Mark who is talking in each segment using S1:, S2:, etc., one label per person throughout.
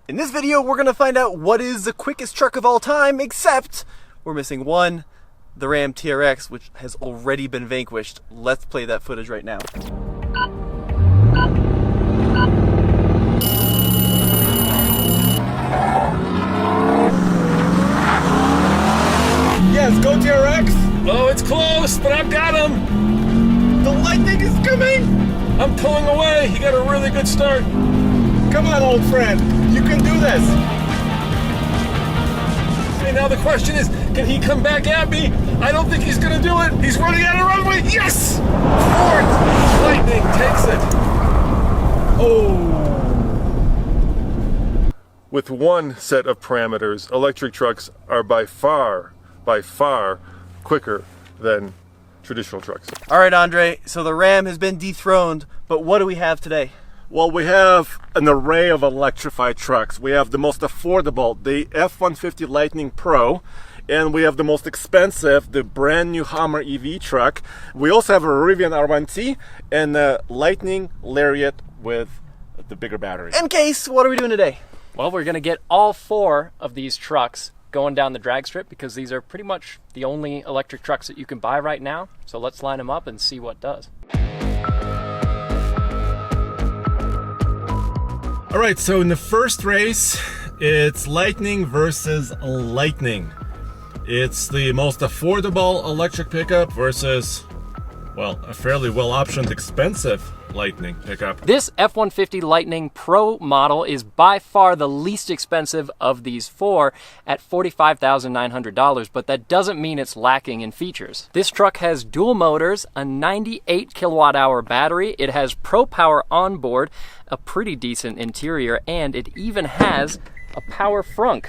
S1: In this video, we're gonna find out what is the quickest truck of all time, except we're missing one, the Ram TRX, which has already been vanquished. Let's play that footage right now.
S2: Yes, go TRX!
S3: Oh, it's close, but I've got him!
S2: The lightning is coming!
S3: I'm pulling away. He got a really good start.
S2: Come on, old friend. You can do this.
S3: Okay, now the question is, can he come back at me? I don't think he's gonna do it. He's running out of runway. Yes! Fourth! Lightning takes it. Oh! With one set of parameters, electric trucks are by far quicker than traditional trucks.
S1: All right, Andre, so the Ram has been dethroned, but what do we have today?
S2: Well, we have an array of electrified trucks. We have the most affordable, the F-150 Lightning Pro, and we have the most expensive, the brand new Hummer EV truck. We also have a Rivian R1T and a Lightning Lariat with the bigger battery.
S1: And Case, what are we doing today?
S4: Well, we're going to get all four of these trucks going down the drag strip because these are pretty much the only electric trucks that you can buy right now. So let's line them up and see what does.
S2: All right, so in the first race, it's Lightning versus Lightning. It's the most affordable electric pickup versus, well, a fairly well-optioned expensive Lightning pickup.
S4: This F-150 Lightning Pro model is by far the least expensive of these four at $45,900, but that doesn't mean it's lacking in features. This truck has dual motors, a 98 kilowatt hour battery, it has Pro Power on board, a pretty decent interior, and it even has a power frunk.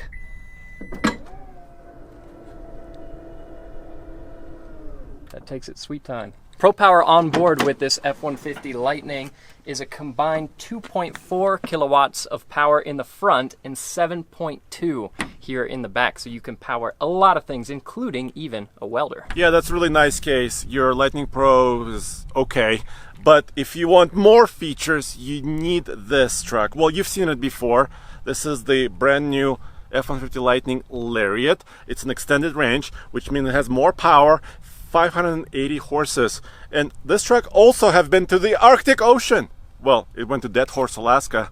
S4: That takes its sweet time. Pro Power on board with this F-150 Lightning is a combined 2.4 kilowatts of power in the front and 7.2 here in the back. So you can power a lot of things, including even a welder.
S2: Yeah, that's really nice, Case. Your Lightning Pro is okay, but if you want more features, you need this truck. Well, you've seen it before. This is the brand new F-150 Lightning Lariat. It's an extended range, which means it has more power, 580 horses. And this truck also have been to the Arctic Ocean. Well, it went to Dead Horse, Alaska,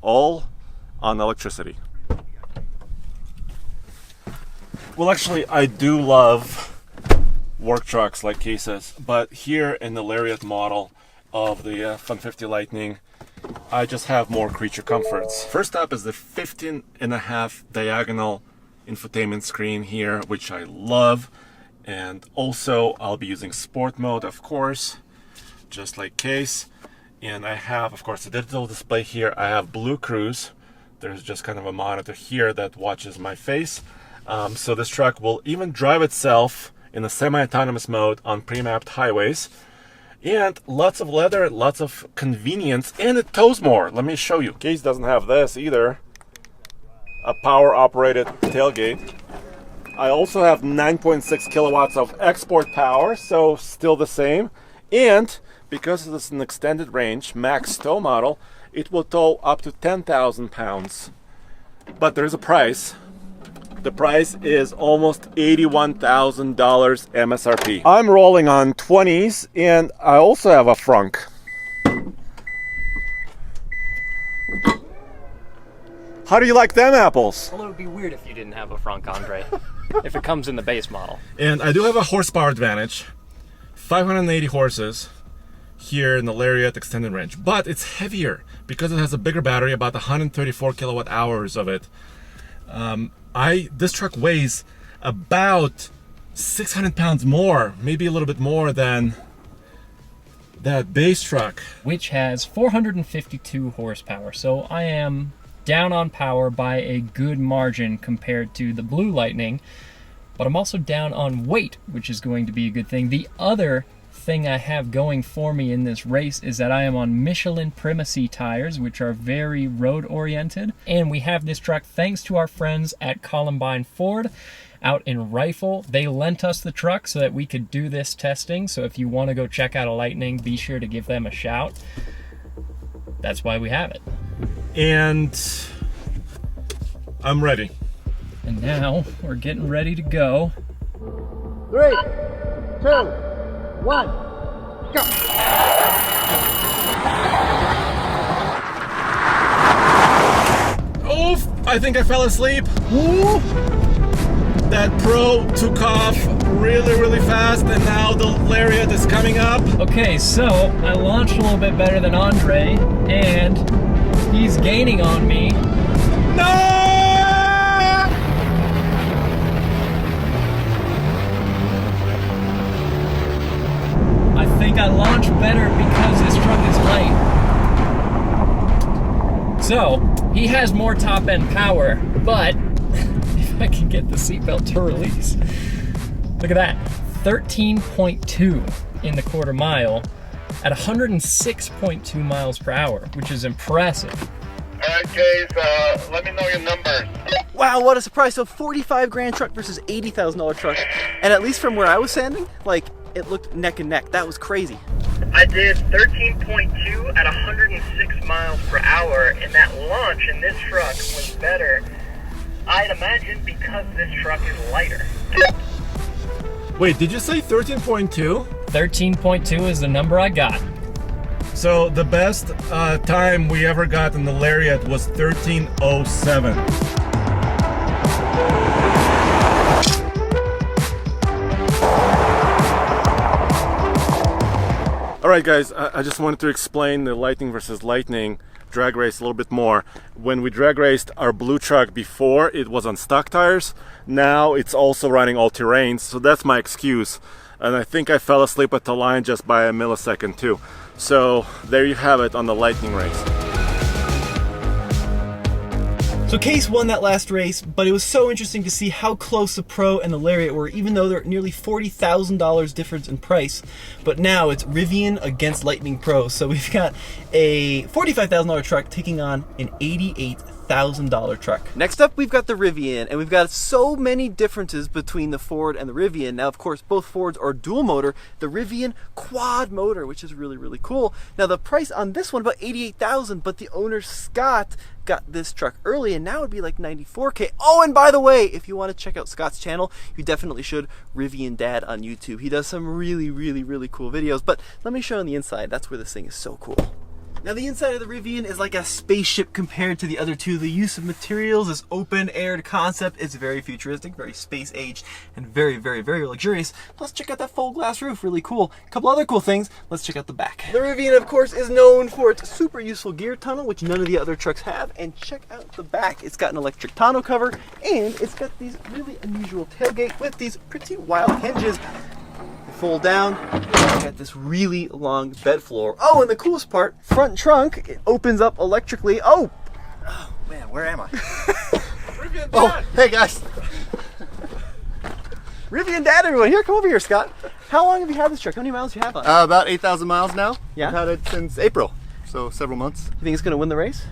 S2: all on electricity. Well, actually, I do love work trucks like Case's, but here in the Lariat model of the F-150 Lightning, I just have more creature comforts. First up is the 15.5 diagonal infotainment screen here, which I love. And also I'll be using sport mode, of course, just like Case. And I have, of course, a digital display here. I have Blue Cruise. There's just kind of a monitor here that watches my face. So this truck will even drive itself in a semi-autonomous mode on pre-mapped highways. And lots of leather, lots of convenience, and it tows more. Let me show you. Case doesn't have this either. A power-operated tailgate. I also have 9.6 kilowatts of export power, so still the same. And because it's an extended range max tow model, it will tow up to 10,000 pounds. But there's a price. The price is almost $81,000 MSRP. I'm rolling on 20s, and I also have a frunk. How do you like them apples?
S4: Well, it would be weird if you didn't have a frunk, Andre, if it comes in the base model.
S2: And I do have a horsepower advantage. 580 horses here in the Lariat extended range. But it's heavier because it has a bigger battery, about 134 kilowatt hours of it. This truck weighs about 600 pounds more, maybe a little bit more than that base truck.
S4: Which has 452 horsepower. So I am down on power by a good margin compared to the Blue Lightning, but I'm also down on weight, which is going to be a good thing. The other thing I have going for me in this race is that I am on Michelin Primacy tires, which are very road oriented, and we have this truck thanks to our friends at Columbine Ford out in Rifle. They lent us the truck so that we could do this testing, so if you want to go check out a Lightning, be sure to give them a shout. That's why we have it.
S2: And I'm ready.
S4: And now we're getting ready to go.
S5: 3, 2, 1, go!
S2: Oof! I think I fell asleep. Woo! That Pro took off really, really fast, and now the Lariat is coming up.
S4: Okay, so I launched a little bit better than Andre, and he's gaining on me.
S2: No!
S4: I think I launched better because this truck is light. So, he has more top end power, but if I can get the seatbelt to release. Look at that, 13.2 in the quarter mile at 106.2 miles per hour, which is impressive.
S6: All right, Jays, let me know your numbers.
S1: Wow, what a surprise. So 45 grand truck versus $80,000 truck. And at least from where I was standing, like, it looked neck and neck. That was crazy.
S7: I did 13.2 at 106 miles per hour, and that launch in this truck was better, I'd imagine, because this truck is lighter.
S2: Wait, did you say 13.2?
S4: 13.2 is the number I got.
S2: So the best time we ever got in the Lariat was 13:07. All right, guys, I just wanted to explain the Lightning versus Lightning drag race a little bit more. When we drag raced our blue truck before, it was on stock tires. Now it's also running all terrains, so that's my excuse. And I think I fell asleep at the line just by a millisecond too. So there you have it on the Lightning race.
S1: So Case won that last race, but it was so interesting to see how close the Pro and the Lariat were, even though they're nearly $40,000 difference in price. But now it's Rivian against Lightning Pro. So we've got a $45,000 truck taking on an $88,000 truck. Next up, we've got the Rivian, and we've got so many differences between the Ford and the Rivian. Now, of course, both Fords are dual motor. The Rivian quad motor, which is really, really cool. Now, the price on this one about $88,000, but the owner Scott got this truck early, and now it'd be like $94K. Oh, and by the way, if you want to check out Scott's channel, you definitely should. Rivian Dad on YouTube. He does some really, really, really cool videos. But let me show you on the inside. That's where this thing is so cool. Now the inside of the Rivian is like a spaceship compared to the other two. The use of materials, this open-aired concept, is very futuristic, very space-aged, and very, very, very luxurious. Let's check out that full glass roof, really cool. A couple other cool things, let's check out the back. The Rivian, of course, is known for its super useful gear tunnel, which none of the other trucks have, and check out the back. It's got an electric tonneau cover, and it's got these really unusual tailgate with these pretty wild hinges. Fold down, got this really long bed floor. Oh, and the coolest part, front trunk, it opens up electrically. Oh man, where am I?
S2: Rivian Dad!
S1: Oh, hey guys. Rivian Dad, everyone. Here, come over here, Scott. How long have you had this truck? How many miles do you have on it?
S5: About 8,000 miles now.
S1: Yeah?
S5: I've had it since April, so several months.
S1: You think it's gonna win the race?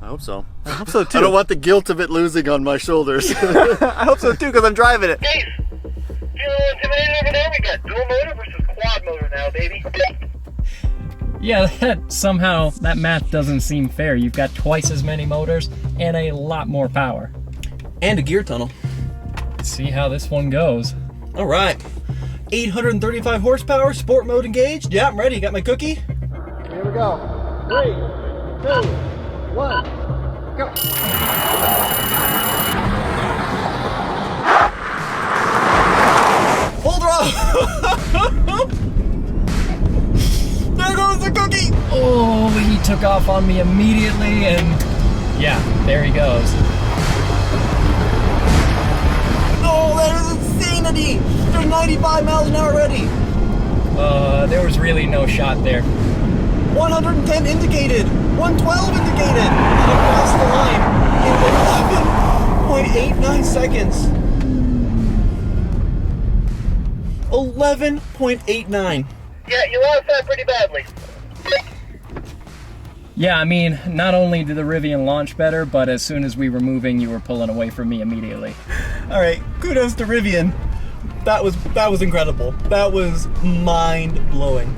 S5: I hope so.
S1: I hope so too.
S5: I don't want the guilt of it losing on my shoulders.
S1: I hope so too, because I'm driving it.
S7: Jays, feeling intimidated over there? We got dual motor versus quad motor now, baby.
S4: Yeah, that math doesn't seem fair. You've got twice as many motors and a lot more power.
S1: And a gear tunnel.
S4: Let's see how this one goes.
S1: All right. 835 horsepower, sport mode engaged. Yeah, I'm ready. Got my cookie?
S5: Here we go. 3, 2, 1, go.
S1: Hold on. There goes the cookie.
S4: Oh, he took off on me immediately, and yeah, there he goes.
S1: Oh, that is insanity. There's 95 miles an hour already.
S4: There was really no shot there.
S1: 110 indicated. 112 indicated. And across the line in 11.89 seconds. 11.89.
S7: Yeah, you lost that pretty badly.
S4: Yeah, I mean, not only did the Rivian launch better, but as soon as we were moving, you were pulling away from me immediately.
S1: All right, kudos to Rivian. That was incredible. That was mind-blowing.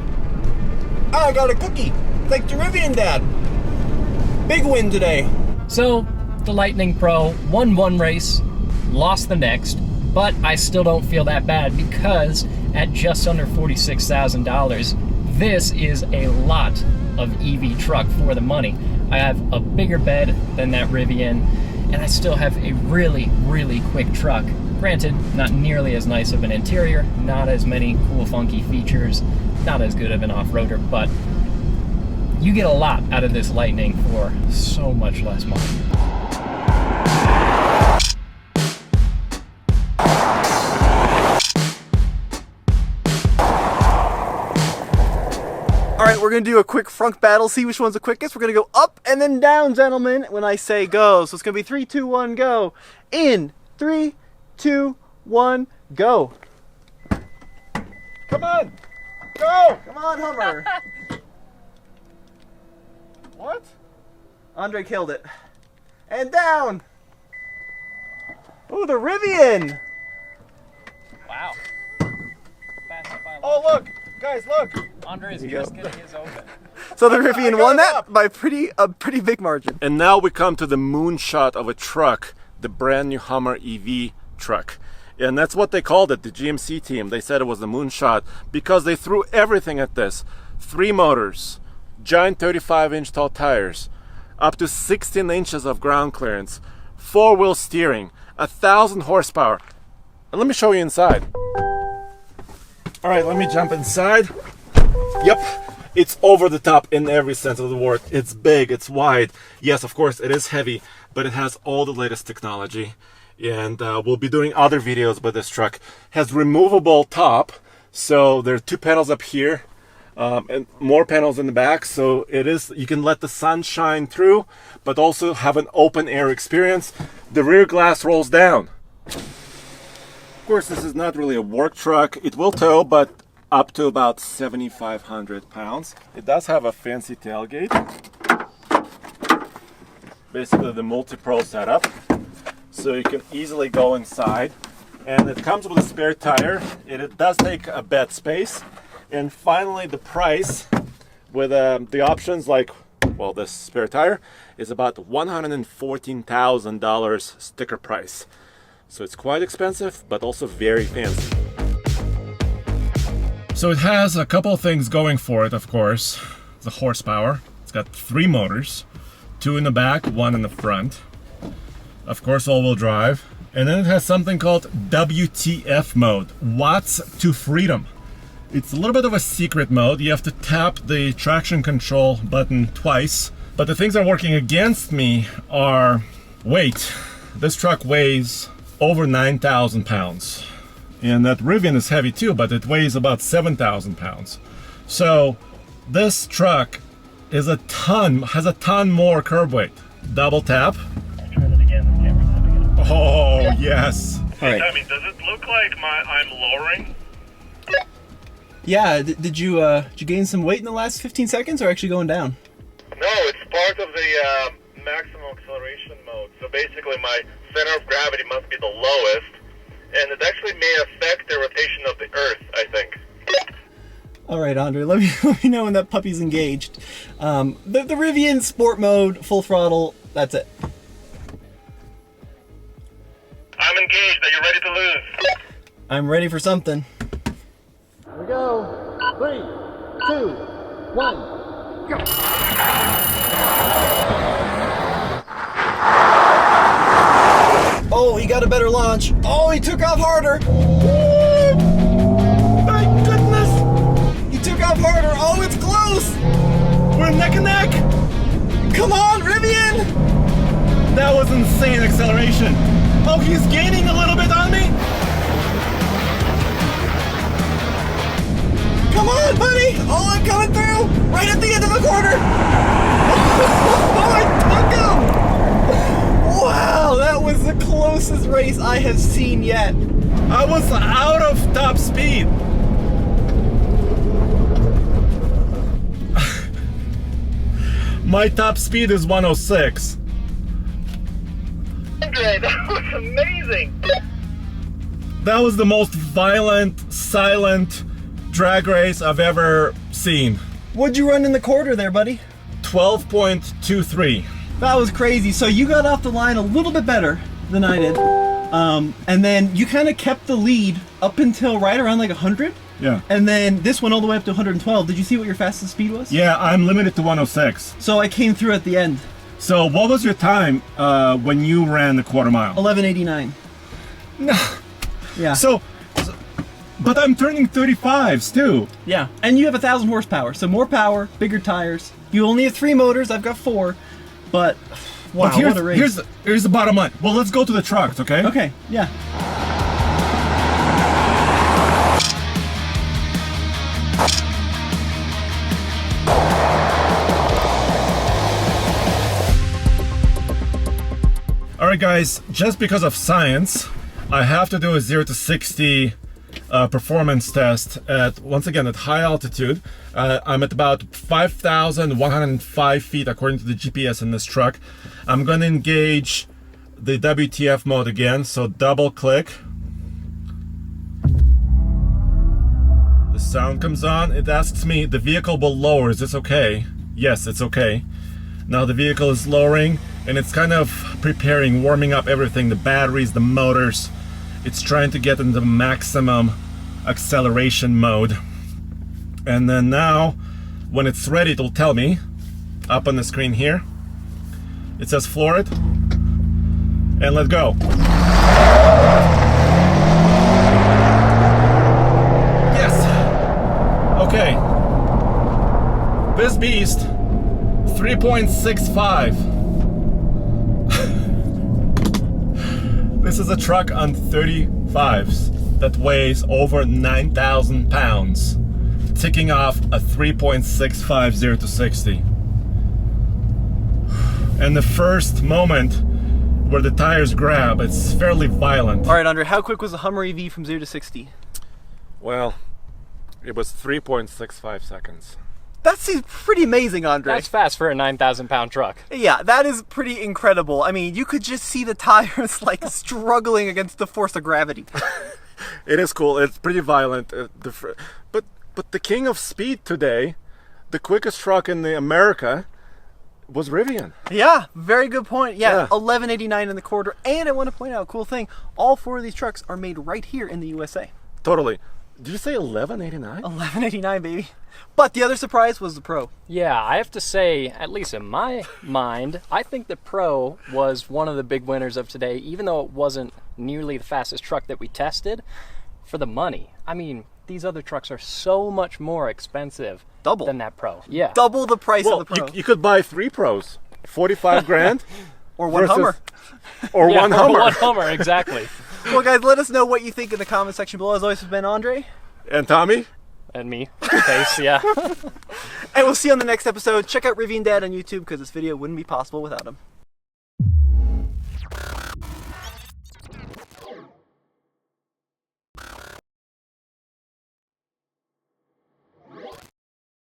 S1: I got a cookie. Thanks to Rivian Dad. Big win today.
S4: So, The Lightning Pro won one race, lost the next, but I still don't feel that bad because at just under $46,000, this is a lot of EV truck for the money. I have a bigger bed than that Rivian, and I still have a really, really quick truck. Granted, not nearly as nice of an interior, not as many cool funky features, not as good of an off-roader, but you get a lot out of this Lightning for so much less money.
S1: All right, we're gonna do a quick frunk battle, see which one's the quickest. We're gonna go up and then down, gentlemen, when I say go. So it's gonna be 3, 2, 1, go. In 3, 2, 1, go.
S3: Come on! Go!
S1: Come on, Hummer.
S3: What?
S1: Andre killed it. And down. Ooh, the Rivian.
S4: Wow.
S3: Oh, look! Guys, look!
S4: Andre is just getting his open.
S1: So the Rivian won that
S3: up.
S1: by a pretty big margin.
S2: And now we come to the moonshot of a truck, the brand new Hummer EV truck. And that's what they called it, the GMC team. They said it was the moonshot because they threw everything at this. 3 motors, giant 35-inch tall tires, up to 16 inches of ground clearance, 4-wheel steering, 1,000 horsepower. And let me show you inside. All right, let me jump inside. Yep, it's over the top in every sense of the word. It's big, it's wide. Yes, of course, it is heavy, but it has all the latest technology. And we'll be doing other videos, but this truck has removable top. So there are 2 panels up here and more panels in the back. So you can let the sun shine through, but also have an open air experience. The rear glass rolls down. Of course, this is not really a work truck. It will tow, but up to about 7,500 pounds. It does have a fancy tailgate. Basically the multi-pro setup. So you can easily go inside. And it comes with a spare tire. It does take a bed space. And finally the price with the options like, well, this spare tire is about $114,000 sticker price. So it's quite expensive, but also very fancy. So it has a couple of things going for it, of course. The horsepower. It's got 3 motors, 2 in the back, 1 in the front. Of course, all-wheel drive. And then it has something called WTF mode, Watts to Freedom. It's a little bit of a secret mode. You have to tap the traction control button twice. But the things that are working against me are weight. This truck weighs over 9,000 pounds. And that Rivian is heavy too, but it weighs about 7,000 pounds. So this truck is has a ton more curb weight. Double tap.
S7: Turn it again. The camera's not again.
S2: Oh, yes.
S1: All right.
S6: Tommy, does it look like I'm lowering?
S1: Yeah, did you gain some weight in the last 15 seconds or actually going down?
S6: No, it's part of the maximum acceleration mode. So basically my center of gravity must be the lowest, and it actually may affect the rotation of the Earth, I think.
S1: All right, Andre, let me know when that puppy's engaged. The Rivian Sport Mode, full throttle, that's it.
S6: I'm engaged. Are you ready to lose?
S1: I'm ready for something.
S5: Here we go. 3, 2, 1, go.
S1: Oh, he got a better launch. Oh, he took off harder. Woo! My goodness. He took off harder. Oh, it's close. We're neck and neck. Come on, Rivian.
S2: That was insane acceleration. Oh, he's gaining a little bit on me.
S1: Come on, buddy. Oh, I'm coming through. Right at the end of the corner. Oh, I took him. Wow, that was the closest race I have seen yet.
S2: I was out of top speed. My top speed is 106.
S7: Andre, that was amazing.
S2: That was the most violent, silent drag race I've ever seen.
S1: What'd you run in the quarter there, buddy?
S2: 12.23.
S1: That was crazy. So you got off the line a little bit better than I did. And then you kind of kept the lead up until right around like 100.
S8: Yeah.
S1: And then this went all the way up to 112. Did you see what your fastest speed was?
S8: Yeah, I'm limited to 106.
S1: So I came through at the end.
S8: So what was your time when you ran the quarter mile?
S1: 11:89.
S8: No.
S1: Yeah.
S8: But I'm turning 35s too.
S1: Yeah. And you have 1,000 horsepower. So more power, bigger tires. You only have 3 motors. I've got 4. But wow,
S8: But
S1: what a race.
S8: Here's the bottom line. Well, let's go to the trucks, okay?
S1: Okay. Yeah.
S8: All right, guys. Just because of science, I have to do a 0 to 60 performance test once again at high altitude. I'm at about 5,105 feet according to the GPS in this truck. I'm going to engage the WTF mode again, so double click. The sound comes on. It asks me, the vehicle will lower. Is this okay? Yes, it's okay. Now the vehicle is lowering and it's kind of preparing, warming up everything, the batteries, the motors. It's trying to get into maximum acceleration mode. And then now, when it's ready, it'll tell me, up on the screen here, it says floor it, and let go. Yes! Okay. This beast, 3.65. This is a truck on 35s that weighs over 9,000 pounds, ticking off a 3.65 0 to 60. And the first moment where the tires grab, it's fairly violent.
S1: All right, Andre, how quick was the Hummer EV from 0 to 60?
S2: Well, it was 3.65 seconds.
S1: That seems pretty amazing, Andre.
S4: That's fast for a 9,000-pound truck.
S1: Yeah, that is pretty incredible. I mean, you could just see the tires like struggling against the force of gravity.
S2: It is cool. It's pretty violent. But the king of speed today, the quickest truck in America, was Rivian.
S1: Yeah, very good point. Yeah,
S2: Yeah.
S1: 1189 in the quarter. And I want to point out a cool thing. All 4 of these trucks are made right here in the USA.
S2: Totally. Did you say 1189?
S1: 1189, baby. But the other surprise was the Pro.
S4: Yeah, I have to say, at least in my mind, I think the Pro was one of the big winners of today, even though it wasn't nearly the fastest truck that we tested. For the money, I mean, these other trucks are so much more expensive
S1: Double.
S4: than that Pro. Yeah.
S1: Double the price
S2: Well,
S1: of the Pro.
S2: you could buy 3 Pros, 45 grand,
S1: or one
S2: versus-
S1: Hummer.
S2: or
S4: Yeah,
S2: one Hummer.
S4: One Hummer, exactly.
S1: Well, guys, let us know what you think in the comment section below. As always, it's been Andre.
S2: And Tommy?
S4: And me. Case, yeah.
S1: And we'll see you on the next episode. Check out Rivian Dad on YouTube because this video wouldn't be possible without him.